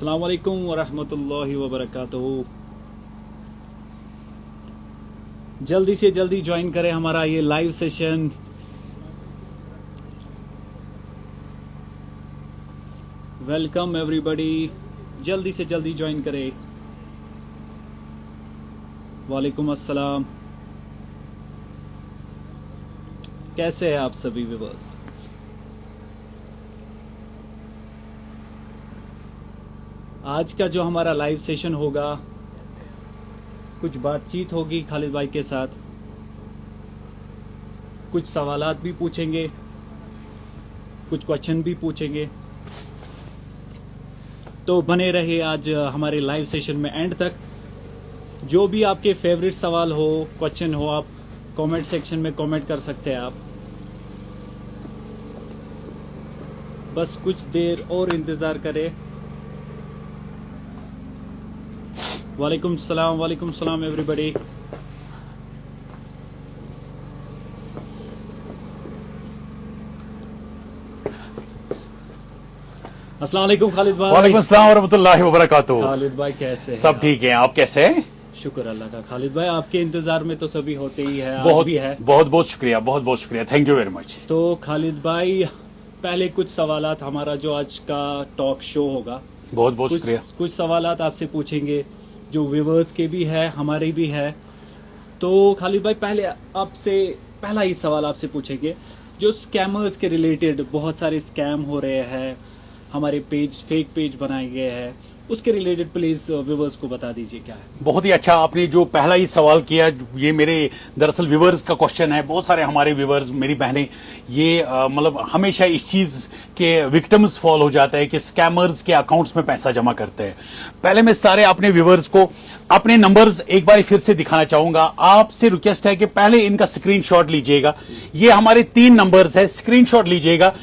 अस्सलाम वालेकुम वरहमतुल्लाहि वबरकातुहू। जल्दी से जल्दी ज्वाइन करें हमारा ये लाइव सेशन। वेलकम एवरीबॉडी, जल्दी से जल्दी ज्वाइन करें। वालेकुम अस्सलाम, कैसे हैं आप सभी व्यूअर्स? आज का जो हमारा लाइव सेशन होगा, कुछ बातचीत होगी खालिद भाई के साथ, कुछ सवालात भी पूछेंगे, कुछ क्वेश्चन भी पूछेंगे। तो बने रहे आज हमारे लाइव सेशन में एंड तक। जो भी आपके फेवरेट सवाल हो, क्वेश्चन हो, आप कमेंट सेक्शन में कमेंट कर सकते हैं आप। बस कुछ देर और इंतजार करें। वालेकुम सलाम एवरीबॉडी। अस्सलाम वालेकुम खालिद भाई। वालेकुम अस्सलाम वरहमतुल्लाहि वबरकातुहू। खालिद भाई कैसे हैं? सब ठीक है, आप कैसे हैं? शुक्र अल्लाह का। खालिद भाई आपके इंतजार में तो सभी होते ही है, आज बहुत भी है। बहुत बहुत शुक्रिया, बहुत बहुत शुक्रिया, थैंक यू वेरी मच। तो खालिद भाई, पहले कुछ सवालात, हमारा जो आज का टॉक शो होगा, बहुत बहुत शुक्रिया। कुछ सवालात आपसे पूछेंगे जो व्यूअर्स के भी है, हमारे भी है। तो खालिद भाई, पहले आपसे पहला ही सवाल आपसे पूछेंगे, जो स्कैमर्स के रिलेटेड बहुत सारे स्कैम हो रहे हैं, हमारे पेज फेक पेज बनाए गए हैं, उसके रिलेटेड प्लीज व्यूअर्स को बता दीजिए क्या है। बहुत ही अच्छा, आपने जो पहला ही सवाल किया, ये मेरे दरअसल व्यूअर्स का क्वेश्चन है। बहुत सारे हमारे व्यूअर्स, मेरी बहनें, ये मतलब हमेशा इस चीज के विक्टिम्स फॉल हो जाता है कि स्कैमर्स के अकाउंट्स में पैसा जमा करते हैं। पहले मैं सारे अपने व्यूअर्स को अपने नंबर्स एक बार फिर से दिखाना चाहूंगा। आपसे रिक्वेस्ट है कि पहले इनका स्क्रीनशॉट लीजिएगा। ये हमारे 3 नंबर्स है, स्क्रीनशॉट लीजिएगा।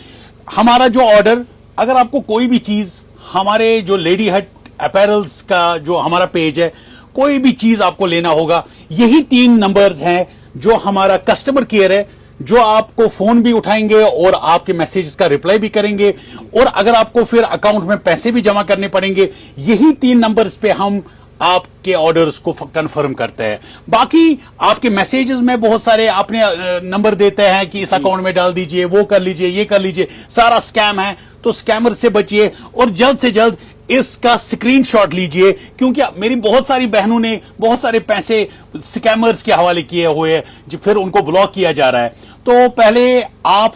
हमारा जो ऑर्डर, अगर आपको कोई भी चीज हमारे जो लेडी हट अपैरल्स का जो हमारा पेज है, कोई भी चीज आपको लेना होगा, यही 3 नंबर्स हैं जो हमारा कस्टमर केयर है, जो आपको फोन भी उठाएंगे और आपके मैसेजेस का रिप्लाई भी करेंगे। और अगर आपको फिर अकाउंट में पैसे भी जमा करने पड़ेंगे, यही 3 नंबर्स पे हम आपके ऑर्डर्स को कंफर्म करते हैं। बाकी आपके मैसेजेस में बहुत सारे अपने नंबर देते हैं कि इस अकाउंट में डाल दीजिए, वो कर लीजिए, ये कर लीजिए, सारा स्कैम है। तो स्कैमर से बचिए और जल्द से जल्द इसका स्क्रीनशॉट लीजिए, क्योंकि मेरी बहुत सारी बहनों ने बहुत सारे पैसे स्कैमर्स के हवाले किए हुए हैं, जो फिर उनको ब्लॉक किया जा रहा है। तो पहले आप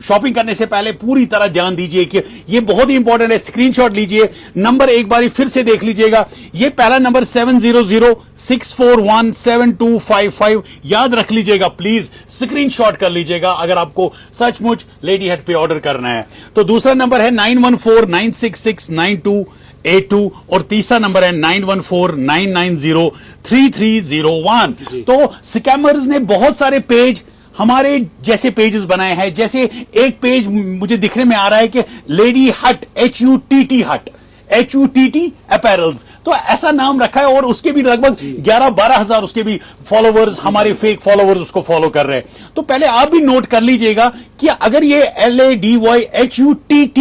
शॉपिंग करने से पहले पूरी तरह ध्यान दीजिए कि ये बहुत ही इंपॉर्टेंट है। स्क्रीनशॉट लीजिए, नंबर एक बारी फिर से देख लीजिएगा। ये पहला नंबर 7006417255, याद रख लीजिएगा, प्लीज स्क्रीनशॉट कर लीजिएगा अगर आपको सचमुच लेडी हट पे ऑर्डर करना है। तो दूसरा नंबर है 9149669282 और तीसरा नंबर है 9149903301। तो स्कैमर्स ने बहुत सारे पेज हमारे जैसे पेजेस बनाए हैं। जैसे एक पेज मुझे दिखने में आ रहा है कि लेडी हट, HUTT हट, HUTT अपैरल्स, तो ऐसा नाम रखा है और उसके भी लगभग 11-12 हजार उसके भी फॉलोवर्स, हमारे फेक फॉलोवर्स उसको फॉलो कर रहे हैं। तो पहले आप भी नोट कर लीजिएगा कि अगर ये LADYHUTT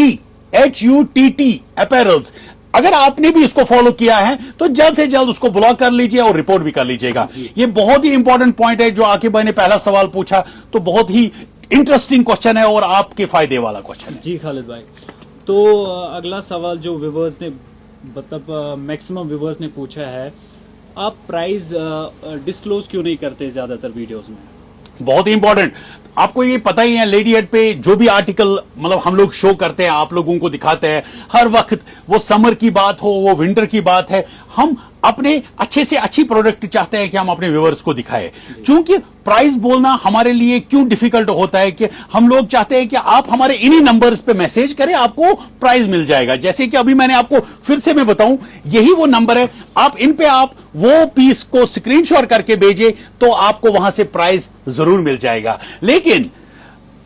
अपैरल्स, अगर आपने भी इसको फॉलो किया है तो जल्द से जल्द उसको ब्लॉक कर लीजिए और रिपोर्ट भी कर लीजिएगा। ये बहुत ही इंपॉर्टेंट पॉइंट है जो आकिब भाई ने पहला सवाल पूछा, तो बहुत ही इंटरेस्टिंग क्वेश्चन है और आपके फायदे वाला क्वेश्चन है। जी खालिद भाई, तो अगला सवाल जो व्यूअर्स ने, मतलब मैक्सिमम व्यूअर्स ने पूछा है, आप प्राइस डिस्क्लोज क्यों नहीं करते ज्यादातर वीडियोस में? बहुत ही इंपॉर्टेंट, आपको ये पता ही है, लेडी हट पे जो भी आर्टिकल मतलब हम लोग शो करते हैं, आप लोगों को दिखाते हैं हर वक्त, वो समर की बात हो, वो विंटर की बात है, हम अपने अच्छे से अच्छी प्रोडक्ट चाहते हैं कि हम अपने व्यूअर्स को दिखाएं। क्योंकि प्राइस बोलना हमारे लिए क्यों डिफिकल्ट होता है कि हम लोग चाहते हैं कि आप हमारे इन्हीं नंबर्स पे मैसेज करें, आपको प्राइस मिल जाएगा। जैसे कि अभी मैंने आपको फिर से मैं बताऊं, यही वो नंबर है, आप इन पे आप वो पीस को स्क्रीनशॉट करके भेजें तो आपको वहां से प्राइस जरूर मिल जाएगा। लेकिन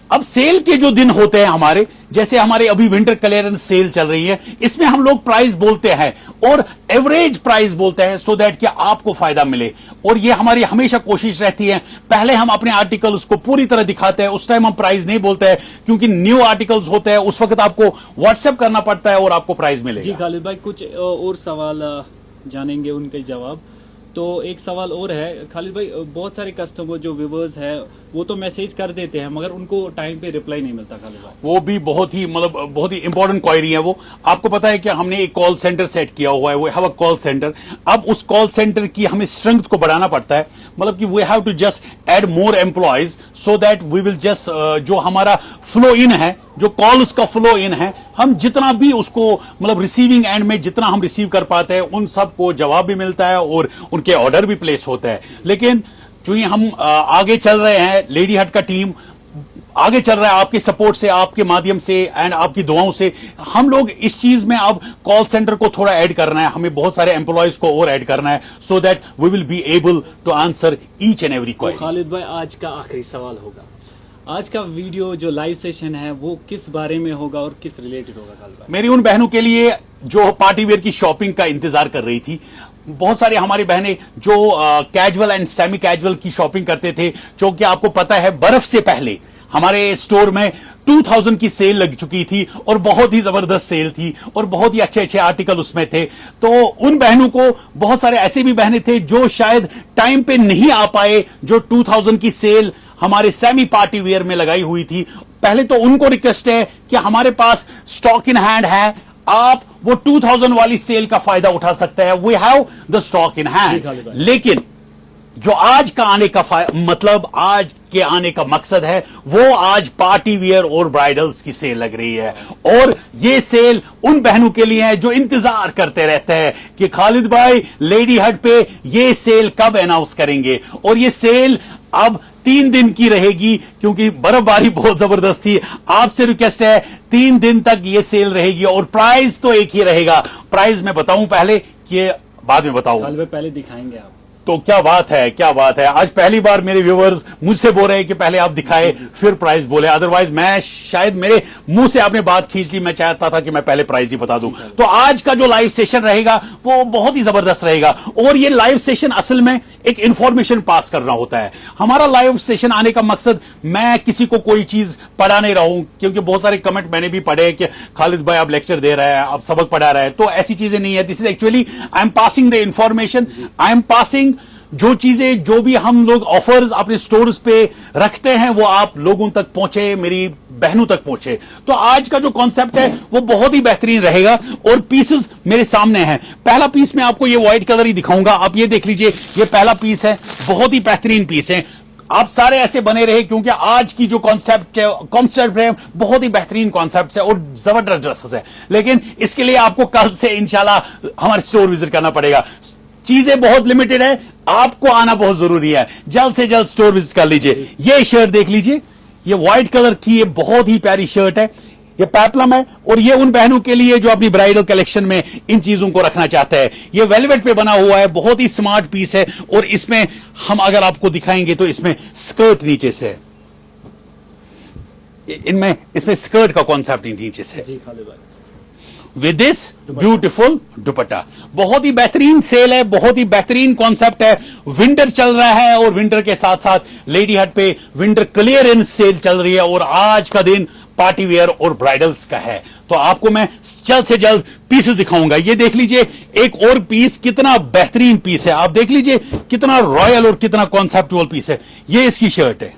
अब सेल के जो दिन होते हैं हमारे, जैसे हमारे अभी विंटर क्लियरेंस सेल चल रही है, इसमें हम लोग प्राइस बोलते हैं और एवरेज प्राइस बोलते हैं, सो दैट कि आपको फायदा मिले। और ये हमारी हमेशा कोशिश रहती है, पहले हम अपने आर्टिकल उसको पूरी तरह दिखाते हैं, उस टाइम हम प्राइस नहीं बोलते हैं, क्योंकि न्यू आर्टिकल्स होते हैं, उस वक्त आपको व्हाट्सएप करना पड़ता है और आपको प्राइस जी मिलेगा। खालिद भाई, कुछ और सवाल जानेंगे उनके जवाब। तो एक सवाल और है खालिद भाई, बहुत सारे कस्टमर जो व्यूवर्स है वो तो मैसेज कर देते हैं मगर उनको टाइम पे रिप्लाई नहीं मिलता खालिद भाई। वो भी बहुत ही मतलब बहुत ही इंपॉर्टेंट क्वेरी है वो। आपको पता है कि हमने एक कॉल सेंटर सेट किया हुआ है, वो हैव अ कॉल सेंटर। अब उस कॉल सेंटर की हमें स्ट्रेंथ को बढ़ाना पड़ता है, मतलब कि we have to just add more employees so that we will just जो हमारा फ्लो इन है, जो कॉल्स का फ्लो इन है, हम जितना भी उसको मतलब रिसीविंग एंड में जितना हम रिसीव कर पाते हैं उन सबको जवाब भी मिलता है और उनके ऑर्डर भी प्लेस होता है। लेकिन जो ये हम आगे चल रहे हैं, लेडी हट का टीम आगे चल रहा है आपके सपोर्ट से, आपके माध्यम से एंड आपकी दुआओं से। हम लोग इस चीज में अब कॉल सेंटर को थोड़ा ऐड करना है, हमें बहुत सारे एम्प्लॉयज को और ऐड करना है, so that we will be able to answer each and every query. Khalid भाई, आज का आखिरी सवाल होगा, आज का वीडियो जो लाइव सेशन है वो किस बारे में होगा और किस रिलेटेड होगा खालिद भाई? मेरी उन बहनों के लिए जो पार्टी वेयर की शॉपिंग का इंतजार कर रही थी। बहुत सारी हमारी बहनें जो कैजुअल एंड सेमी कैजुअल की शॉपिंग करते थे, जो कि आपको पता है बर्फ से पहले हमारे स्टोर में 2000 की सेल लग चुकी थी और बहुत ही जबरदस्त सेल थी और बहुत ही अच्छे अच्छे आर्टिकल उसमें थे। तो उन बहनों को, बहुत सारे ऐसे भी बहनें थे जो शायद टाइम पे नहीं आ पाए, जो 2000 की सेल हमारे सेमी पार्टी वेयर में लगाई हुई थी। पहले तो उनको रिक्वेस्ट है कि हमारे पास स्टॉक इन हैंड है, आप वो 2000 वाली सेल का फायदा उठा सकते हैं, we have the stock in hand. लेकिन जो आज का आने का मतलब आज के आने का मकसद है, वो आज पार्टी वियर और ब्राइडल्स की सेल लग रही है। और ये सेल उन बहनों के लिए है जो इंतजार करते रहते हैं कि खालिद भाई लेडी हट पे ये सेल कब अनाउंस करेंगे। और ये सेल अब 3 दिन की रहेगी, क्योंकि बर्फबारी बहुत जबरदस्त थी। आपसे रिक्वेस्ट है 3 दिन तक ये सेल रहेगी और प्राइस तो एक ही रहेगा। प्राइस मैं बताऊं पहले कि बाद में बताऊं? खालिद भाई पहले दिखाएंगे आप। तो क्या बात है, क्या बात है। आज पहली बार मेरे व्यूअर्स मुझसे बोल रहे हैं कि पहले आप दिखाए फिर प्राइस बोले, अदरवाइज मैं शायद मेरे मुंह से आपने बात खींच ली। मैं चाहता था कि मैं पहले प्राइस ही बता दूं। तो आज का जो लाइव सेशन रहेगा वो बहुत ही जबरदस्त रहेगा। और ये लाइव सेशन असल में एक इंफॉर्मेशन पास करना होता है। हमारा लाइव सेशन आने का मकसद, मैं किसी को कोई चीज पढ़ा नहीं रहा हूं, क्योंकि बहुत सारे कमेंट मैंने भी पढ़े कि खालिद भाई आप लेक्चर दे रहे हैं, आप सबक पढ़ा रहे हैं। तो ऐसी चीजें नहीं है। This is actually I am passing the information, I am passing जो चीजें, जो भी हम लोग ऑफर्स अपने स्टोर्स पे रखते हैं वो आप लोगों तक पहुंचे, मेरी बहनों तक पहुंचे। तो आज का जो कॉन्सेप्ट है वो बहुत ही बेहतरीन रहेगा और पीसेस मेरे सामने हैं। पहला पीस मैं आपको ये व्हाइट कलर ही दिखाऊंगा, आप ये देख लीजिए, ये पहला पीस है, बहुत ही बेहतरीन पीस है। आप सारे ऐसे बने रहे, क्योंकि आज की जो कॉन्सेप्ट है बहुत ही बेहतरीन कॉन्सेप्ट है और जबरदस्त ड्रेसेस है। लेकिन इसके लिए आपको कल से इंशाल्लाह हमारे स्टोर विजिट करना पड़ेगा। चीजें बहुत लिमिटेड है, आपको आना बहुत जरूरी है। जल्द से जल्द स्टोर विजिट कर लीजिए। ये शर्ट देख लीजिए, ये व्हाइट कलर की, ये बहुत ही प्यारी शर्ट है, ये पेप्लम है। और ये उन बहनों के लिए जो अपनी ब्राइडल कलेक्शन में इन चीजों को रखना चाहते हैं। ये वेलवेट पे बना हुआ है, बहुत ही स्मार्ट पीस है। और इसमें हम अगर आपको दिखाएंगे तो इसमें स्कर्ट नीचे से है, इसमें स्कर्ट का कॉन्सेप्ट नीचे से जी खालिद भाई, विद दिस ब्यूटीफुल दुपट्टा। बहुत ही बेहतरीन सेल है, बहुत ही बेहतरीन कॉन्सेप्ट है। विंटर चल रहा है और विंटर के साथ साथ लेडी हट पे विंटर क्लियरेंस सेल चल रही है और आज का दिन पार्टी वेयर और ब्राइडल्स का है। तो आपको मैं जल्द से जल्द पीसेस दिखाऊंगा। ये देख लीजिए, एक और पीस, कितना बेहतरीन पीस है। आप देख लीजिए कितना रॉयल और कितना कॉन्सेप्चुअल पीस है। ये इसकी शर्ट है,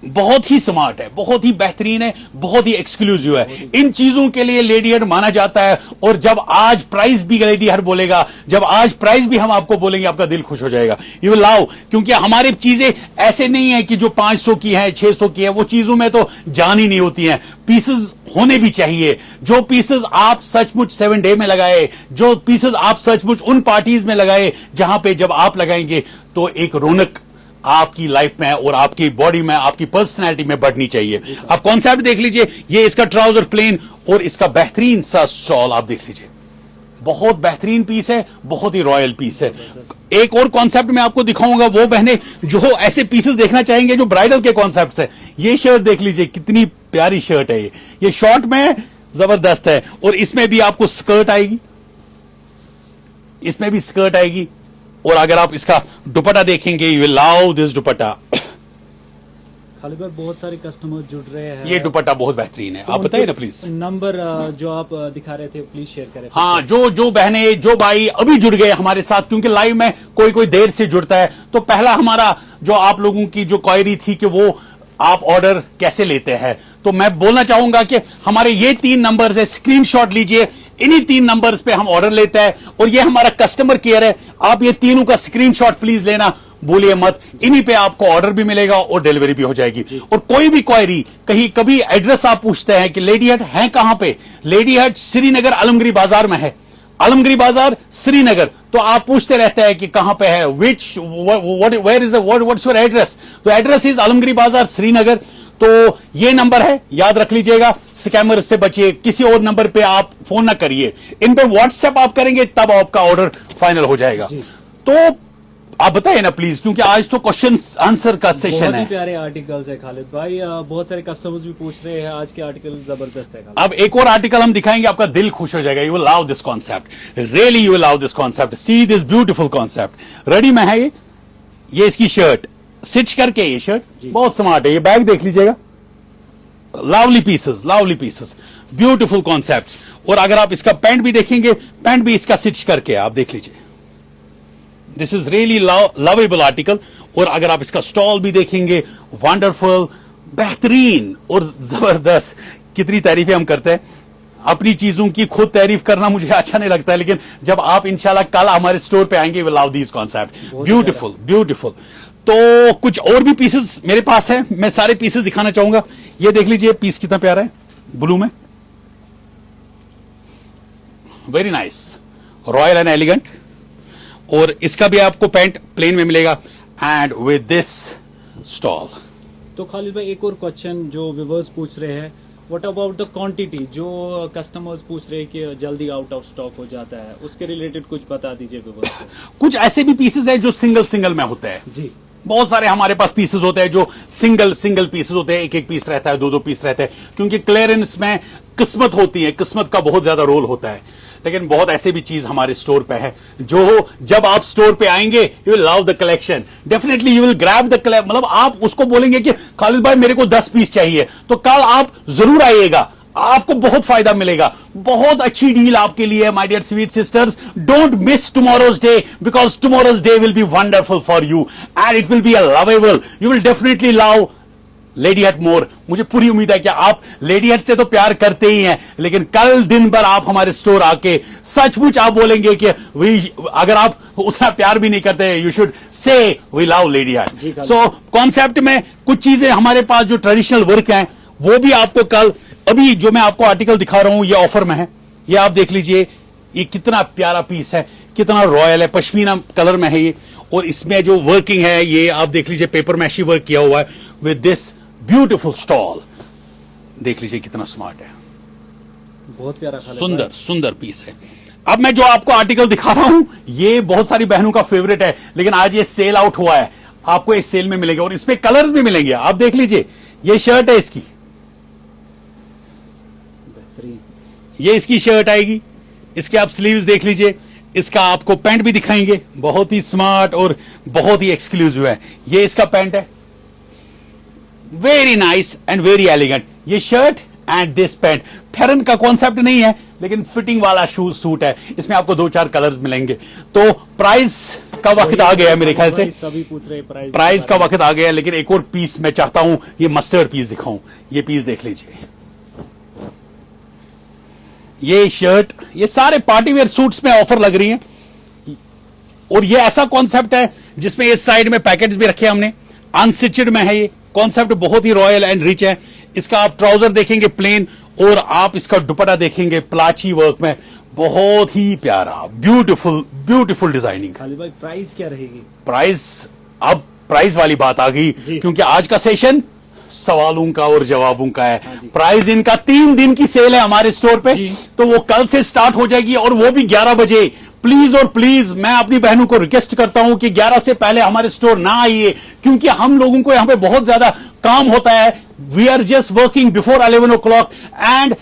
बहुत ही स्मार्ट है, बहुत ही बेहतरीन है, बहुत ही एक्सक्लूसिव है। इन चीजों के लिए लेडी हट माना जाता है। और जब आज प्राइस भी लेडी हट बोलेगा, जब आज प्राइस भी हम आपको बोलेंगे, आपका दिल खुश हो जाएगा। यू विल लव, क्योंकि हमारी चीजें ऐसे नहीं है कि जो 500 की है, 600 की है, वो चीजों में तो जान ही नहीं होती हैं। पीसेस होने भी चाहिए। जो पीसेस आप सचमुच 7 डे में लगाए, जो पीसेस आप सचमुच उन पार्टीज में लगाए जहां पे जब आप लगाएंगे तो एक रौनक आपकी लाइफ में और आपकी बॉडी में, आपकी पर्सनैलिटी में बढ़नी चाहिए। आप कॉन्सेप्ट देख लीजिए, ये इसका ट्राउजर प्लेन और इसका बेहतरीन सा शॉल आप देख लीजिए, बहुत बेहतरीन पीस है, बहुत ही रॉयल पीस है। एक और कॉन्सेप्ट मैं आपको दिखाऊंगा, वो बहने जो ऐसे पीसेस देखना चाहेंगे जो ब्राइडल के कॉन्सेप्ट है। ये शर्ट देख लीजिए, कितनी प्यारी शर्ट है ये शॉर्ट में जबरदस्त है, और इसमें भी आपको स्कर्ट आएगी, इसमें भी स्कर्ट आएगी। और अगर आप इसका दुपट्टा देखेंगे, यू विल लव दिस दुपट्टा। खालिद भाई बहुत सारे कस्टमर जुड़ रहे हैं, ये दुपट्टा बहुत बेहतरीन है, आप बताइए ना प्लीज। नंबर जो आप दिखा रहे थे प्लीज शेयर करें। हाँ, जो बहने जो भाई अभी जुड़ गए हमारे साथ, क्योंकि लाइव में कोई देर से जुड़ता है, तो पहला हमारा जो आप लोगों की जो क्वेरी थी कि वो आप ऑर्डर कैसे लेते हैं, तो मैं बोलना चाहूंगा कि हमारे ये 3 नंबर्स है, स्क्रीनशॉट लीजिए, इन्हीं 3 नंबर्स पे हम ऑर्डर लेते हैं, और ये हमारा कस्टमर केयर है। आप ये तीनों का स्क्रीनशॉट प्लीज लेना भूलिए मत, इन्हीं पे आपको ऑर्डर भी मिलेगा और डिलीवरी भी हो जाएगी। और कोई भी क्वेरी, कहीं कभी एड्रेस आप पूछते हैं कि लेडी हट है कहां पे, लेडी हट श्रीनगर आलमगिरी बाजार में है, आलमगिरी बाजार श्रीनगर, तो आप पूछते रहते हैं कि कहां पे है, where is what's your address, तो एड्रेस इज आलमगिरी बाजार श्रीनगर। तो ये नंबर है, याद रख लीजिएगा, स्कैमर से बचिए, किसी और नंबर पे आप फोन ना करिए, इन पे व्हाट्सएप आप करेंगे तब आपका ऑर्डर फाइनल हो जाएगा। तो आप बताइए ना प्लीज, क्योंकि आज तो क्वेश्चन आंसर का सेशन है। बहुत ही प्यारे आर्टिकल्स है खालिद भाई, बहुत सारे कस्टमर्स भी पूछ रहे हैं, आज के आर्टिकल जबरदस्त है। अब एक और आर्टिकल हम दिखाएंगे, आपका दिल खुश हो जाएगा, you will love this concept, really you will love this concept, see this beautiful concept. Ready में है ये इसकी शर्ट स्टिच करके, ये शर्ट बहुत स्मार्ट है, ये बैग देख लीजिएगा, लवली पीसेस, ब्यूटीफुल कॉन्सेप्ट्स। और अगर आप इसका पैंट भी देखेंगे, पैंट भी इसका स्टिच करके, आप देख लीजिए, this is really lovable article. और अगर आप इसका स्टॉल भी देखेंगे, वंडरफुल, बेहतरीन और जबरदस्त। कितनी तारीफें हम करते हैं, अपनी चीजों की खुद तारीफ करना मुझे अच्छा नहीं लगता है, लेकिन जब आप इंशाल्लाह कल हमारे स्टोर पे आएंगे, will love this concept, beautiful. तो कुछ और भी पीसेस मेरे पास है, मैं सारे पीसेस दिखाना चाहूंगा। ये देख लीजिए, पीस कितना प्यारा है, ब्लू में, very nice, royal and elegant. और इसका भी आपको पैंट प्लेन में मिलेगा, एंड विद दिस स्टॉल। तो खालिद भाई एक और क्वेश्चन जो व्यूअर्स पूछ रहे हैं, व्हाट अबाउट द क्वांटिटी, जो कस्टमर्स पूछ रहे हैं कि जल्दी आउट ऑफ स्टॉक हो जाता है, उसके रिलेटेड कुछ बता दीजिए व्यूअर्स को। कुछ ऐसे भी पीसेस है जो सिंगल में होते हैं जी, बहुत सारे हमारे पास पीसेस होते हैं जो सिंगल पीसेस होते हैं, एक पीस रहता है, 2 पीस रहते हैं, क्योंकि क्लियरेंस में किस्मत होती है, किस्मत का बहुत ज्यादा रोल होता है। लेकिन बहुत ऐसे भी चीज हमारे स्टोर पे है जो जब आप स्टोर पे आएंगे, you will love the collection, definitely you will grab the collection. मतलब आप उसको बोलेंगे कि खालिद भाई मेरे को 10 पीस चाहिए, तो कल आप जरूर आइएगा, आपको बहुत फायदा मिलेगा, बहुत अच्छी डील आपके लिए, my dear sweet sisters. Don't miss tomorrow's day, because tomorrow's day will be wonderful for you and it will be a lovable, you will definitely love Lady Hut more. मुझे पूरी उम्मीद है कि आप लेडी हट से तो प्यार करते ही हैं, लेकिन कल दिन भर आप हमारे स्टोर आके सचमुच आप बोलेंगे कि अगर आप उतना प्यार भी नहीं करते, you should say we love Lady Hut. So concept में कुछ चीजें हमारे पास जो ट्रेडिशनल वर्क हैं, वो भी आपको कल, अभी जो मैं आपको आर्टिकल दिखा रहा हूं, ये ऑफर में है, ये आप देख लीजिए, ये कितना प्यारा पीस है, कितना रॉयल है, पश्मीना कलर में है ये, और इसमें जो वर्किंग है ये आप देख लीजिए, पेपर मैशी वर्क किया हुआ है विद दिस ब्यूटीफुल स्टॉल। देख लीजिए कितना स्मार्ट है, बहुत प्यारा, सुंदर पीस है। अब मैं जो आपको आर्टिकल दिखा रहा हूं, ये बहुत सारी बहनों का फेवरेट है, लेकिन आज ये सेल आउट हुआ है, आपको इस सेल में मिलेगा, और इसमें कलर्स भी मिलेंगे। आप देख लीजिए, ये शर्ट है इसकी, ये इसकी शर्ट आएगी, इसके आप स्लीव्स देख लीजिए, इसका आपको पैंट भी दिखाएंगे, बहुत ही स्मार्ट और बहुत ही एक्सक्लूसिव है। ये इसका पैंट है, very nice and very elegant. ये शर्ट एंड दिस पैंट, फेरन का कॉन्सेप्ट नहीं है, लेकिन फिटिंग वाला सूट है, इसमें आपको 2-4 कलर्स मिलेंगे। तो प्राइस का वक्त आ गया मेरे ख्याल से, सभी पूछ रहे हैं प्राइस का वक्त आ गया, लेकिन एक और पीस मैं चाहता हूं, ये मस्टर्ड पीस दिखाऊं। ये पीस देख लीजिए, ये शर्ट, ये सारे पार्टीवेयर सूट्स में ऑफर लग रही हैं, और ये ऐसा कॉन्सेप्ट है जिसमें इस साइड में पैकेट्स भी रखे हमने, अनस्टिचड में है। ये कॉन्सेप्ट बहुत ही रॉयल एंड रिच है। इसका आप ट्राउजर देखेंगे प्लेन, और आप इसका दुपट्टा देखेंगे प्लाची वर्क में, बहुत ही प्यारा, ब्यूटीफुल डिजाइनिंग। खालिद भाई प्राइस क्या रहेगी? प्राइस, अब प्राइस वाली बात आ गई, क्योंकि आज का सेशन सवालों का और जवाबों का है। जी। प्राइस इनका 3 दिन की सेल है हमारे स्टोर पे, जी। तो वो कल से स्टार्ट हो जाएगी और वो भी 11 बजे। प्लीज और प्लीज मैं अपनी बहनों को रिक्वेस्ट करता हूं कि 11 से पहले हमारे स्टोर ना आइए, क्योंकि हम लोगों को यहां पे बहुत ज्यादा काम होता है। We are just working before 11 o'clock and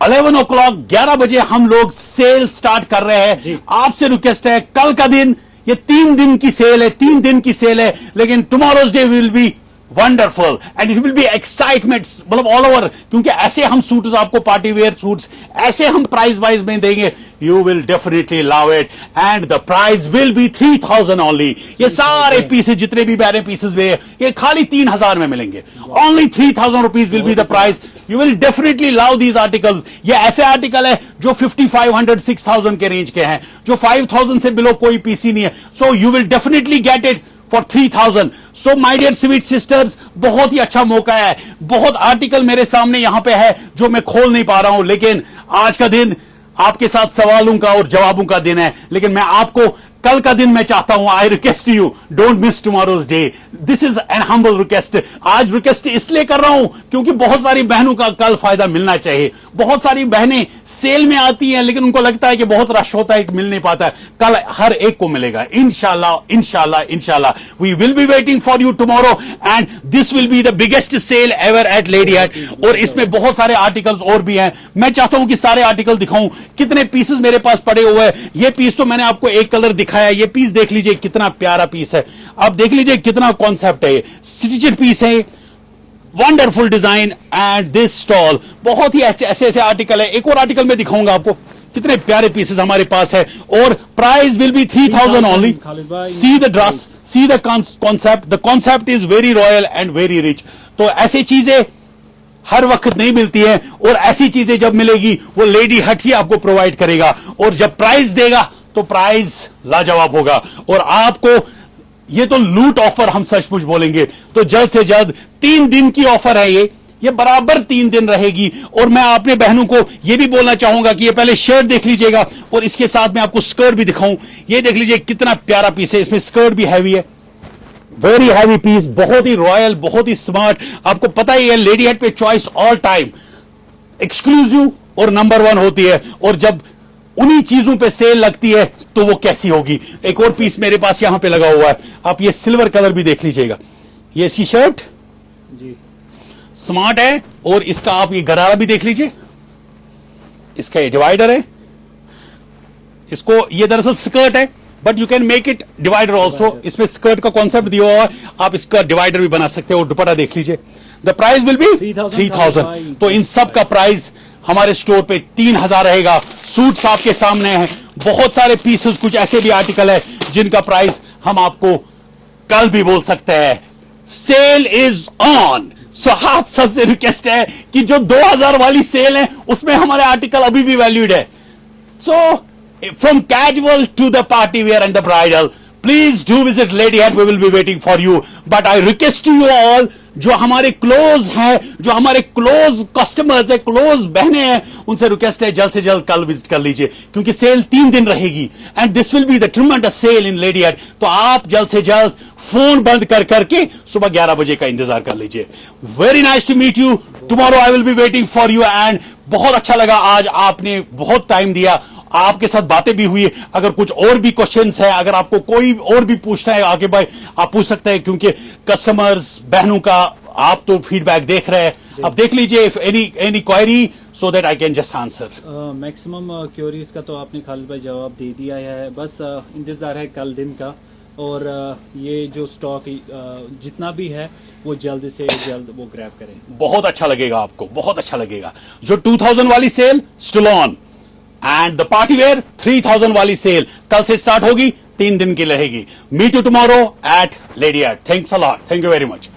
11 o'clock 11 बजे हम लोग सेल स्टार्ट कर रहे हैं। आपसे रिक्वेस्ट है, कल का दिन, ये 3 दिन की सेल है, 3 दिन की सेल है, लेकिन tomorrow's day will be wonderful and it will B excitement, मतलब ऑल ओवर, क्योंकि ऐसे हम सूट्स आपको, पार्टी वेयर सूट्स ऐसे हम प्राइस वाइज में देंगे, you will definitely love it and the price will be 3000 only. ये सारे पीसेस जितने भी बैरे पीसेस वे ये खाली 3000 में मिलेंगे। Only 3000 rupees will be the price. You will definitely love these articles. ये ऐसे आर्टिकल है जो 5500 6000 के रेंज के हैं, जो 5000 से बिलो कोई पीसी नहीं है। So you will definitely get it for 3000। So my dear sweet sisters, बहुत ही अच्छा मौका है। बहुत आर्टिकल मेरे सामने यहां पे है जो मैं खोल नहीं पा रहा हूं, लेकिन आज का दिन आपके साथ सवालों का और जवाबों का दिन है। लेकिन मैं आपको कल का दिन मैं चाहता हूं, आई request you, don't miss tomorrow's day. This is an humble request. आज रिक्वेस्ट इसलिए कर रहा हूं क्योंकि बहुत सारी बहनों का कल फायदा मिलना चाहिए। बहुत सारी बहनें सेल में आती हैं लेकिन उनको लगता है कि बहुत रश होता है, मिल नहीं पाता है। कल हर एक को मिलेगा इंशाल्लाह, इंशाल्लाह, इंशाल्लाह। We will be waiting for you tomorrow and this will be the biggest sale ever at Lady Hut. और इसमें बहुत सारे आर्टिकल्स और भी हैं। मैं चाहता हूं कि सारे आर्टिकल दिखाऊं। कितने पीसेस मेरे पास पड़े हुए हैं। ये पीस तो मैंने आपको एक कलर दिखाया, ये पीस देख लीजिए कितना प्यारा पीस है। अब देख लीजिए कितना कॉन्सेप्ट है। ये स्टिचड पीस है, wonderful design and this stall. बहुत ही ऐसे आर्टिकल है। एक और आर्टिकल में दिखाऊंगा आपको, कितने प्यारे पीसेस हमारे पास है और price will be 3000 only. See the dress, see the concept. The concept is very royal and very rich. तो ऐसी चीजें हर वक्त नहीं मिलती है और ऐसी चीजें जब मिलेगी वो लेडी हट ही आपको प्रोवाइड करेगा। और जब प्राइस देगा तो प्राइस लाजवाब होगा। और आपको ये तो लूट ऑफर हम सचमुच बोलेंगे, तो जल्द से जल्द 3 दिन की ऑफर है ये बराबर 3 दिन रहेगी। और मैं अपने बहनों को ये भी बोलना चाहूंगा कि ये पहले शर्ट देख लीजिएगा और इसके साथ में आपको स्कर्ट भी दिखाऊं। ये देख लीजिए कितना प्यारा पीस है। इसमें स्कर्ट भी हैवी है, वेरी हैवी पीस, बहुत ही रॉयल, बहुत ही स्मार्ट। आपको पता ही है लेडी हट पे चॉइस ऑल टाइम एक्सक्लूसिव और नंबर 1 होती है। और जब उन्हीं चीजों पे सेल लगती है तो वो कैसी होगी। एक और पीस मेरे पास यहां पे लगा हुआ है, आप ये सिल्वर कलर भी देख लीजिएगा। ये इसकी शर्ट जी स्मार्ट है और इसका आप ये गरारा भी देख लीजिए। इसका ये डिवाइडर है, इसको ये दरअसल स्कर्ट है but you can make it divider also. इसमें स्कर्ट का कॉन्सेप्ट दिया हुआ है, आप इसका डिवाइडर भी बना सकते हो। और दुपट्टा देख लीजिए। The price will be 3000। तो इन सब का प्राइस हमारे स्टोर पे 3000 रहेगा। सूट्स आपके सामने हैं, बहुत सारे पीसेस, कुछ ऐसे भी आर्टिकल है जिनका प्राइस हम आपको कल भी बोल सकते हैं। Cell is on. सो आप सबसे रिक्वेस्ट है कि जो 2000 वाली सेल है उसमें हमारे आर्टिकल अभी भी वैल्यूड है। So from casual to the party wear and the bridal, please do visit Lady Hut, we will be waiting for you. But I request you all, जो हमारे क्लोज हैं, जो हमारे क्लोज कस्टमर्स है, close बहनें हैं, उनसे रिक्वेस्ट है जल्द से जल्द कल विजिट कर लीजिए क्योंकि सेल 3 दिन रहेगी and this will be the tremendous sale in Lady Hut. तो आप जल्द से जल्द फोन बंद कर करके सुबह 11 बजे का इंतजार कर लीजिए। Very nice to meet you. Tomorrow I will be waiting for you and बहुत अच्छा लगा आज आपने बहुत टाइम दिया, आपके साथ बातें भी हुई। अगर कुछ और भी क्वेश्चंस है, अगर आपको कोई और भी पूछना है आगे भाई आप पूछ सकते हैं, क्योंकि कस्टमर्स बहनों का आप तो फीडबैक देख रहे हैं। अब देख लीजिए if any query so that I can just answer. Maximum queries का तो आपने खालिद भाई जवाब दे दिया है। बस इंतजार है कल दिन का। और ये जो स्टॉक जितना भी है वो जल्द से जल्द वो ग्रैब करें। बहुत अच्छा लगेगा आपको, बहुत अच्छा लगेगा। जो 2000 वाली sale still on and the party where 3000 वाली सेल कल से स्टार्ट होगी, 3 दिन की रहेगी। Meet you tomorrow at Lady Hut. Thanks a lot, thank you very much.